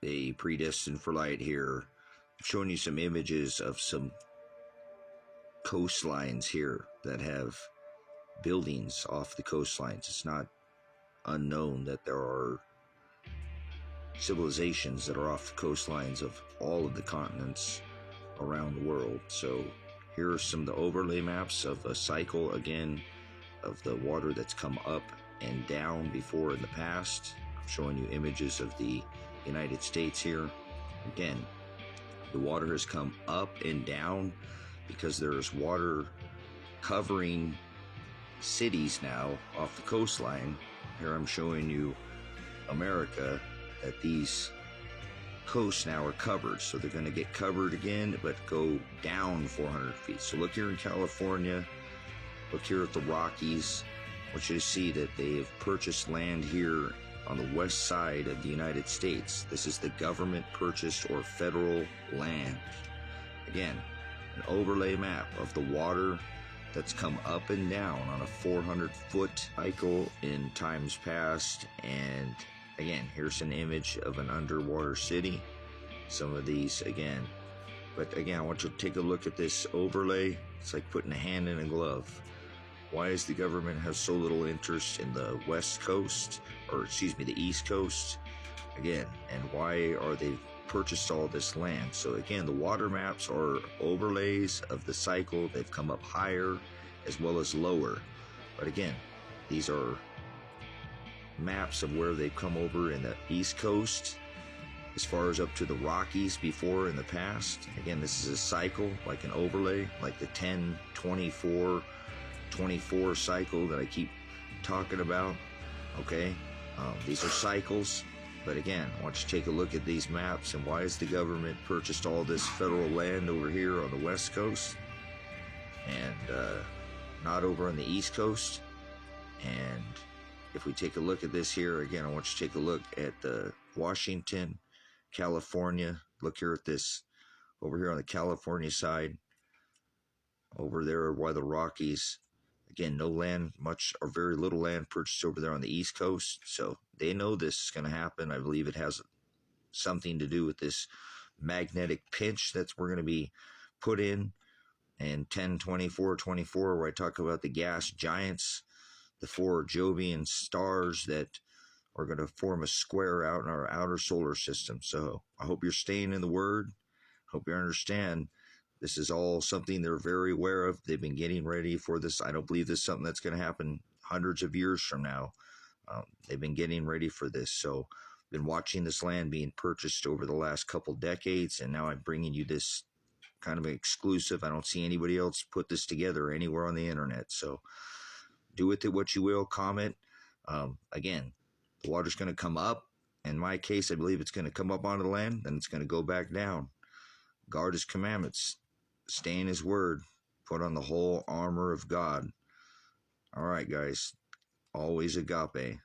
a Predestined for Light here. I'm showing you some images of some coastlines here that have buildings off the coastlines. It's not unknown that there are civilizations that are off the coastlines of all of the continents around the world. So here are some of the overlay maps of a cycle, again, of the water that's come up and down before in the past. I'm showing you images of the United States here. Again, the water has come up and down because there's water covering cities now off the coastline. Here I'm showing you America, that these coasts now are covered. So they're going to get covered again, but go down 400 feet. So look here in California, look here at the Rockies. I want you to see that they have purchased land here on the west side of the United States. This is the government purchased or federal land. Again, an overlay map of the water that's come up and down on a 400-foot cycle in times past. And again, here's an image of an underwater city. Some of these again. But again, I want you to take a look at this overlay. It's like putting a hand in a glove. Why does the government have so little interest in the west coast, or excuse me, the east coast? Again, and why are they purchased all this land? So again, the water maps are overlays of the cycle. They've come up higher as well as lower. But again, these are maps of where they've come over in the east coast as far as up to the Rockies before in the past. Again, this is a cycle, like an overlay, like the 10, 24, 24 cycle that I keep talking about. Okay, these are cycles. But again, I want you to take a look at these maps and why has the government purchased all this federal land over here on the west coast and not over on the east coast? And if we take a look at this here, again, I want you to take a look at the Washington, California. Look here at this over here on the California side. Over there by the Rockies. Again, no land, much or very little land purchased over there on the East Coast. So they know this is going to happen. I believe it has something to do with this magnetic pinch that we're going to be put in 10, 24, 24, where I talk about the gas giants, the four Jovian stars that are going to form a square out in our outer solar system. So I hope you're staying in the Word. Hope you understand. This is all something they're very aware of. They've been getting ready for this. I don't believe this is something that's going to happen hundreds of years from now. They've been getting ready for this. So I've been watching this land being purchased over the last couple decades, and now I'm bringing you this kind of exclusive. I don't see anybody else put this together anywhere on the internet. So do with it what you will. Comment. Again, the water's going to come up. In my case, I believe it's going to come up onto the land, then it's going to go back down. Guard his commandments. Stay in his word. Put on the whole armor of God. All right, guys. Always agape.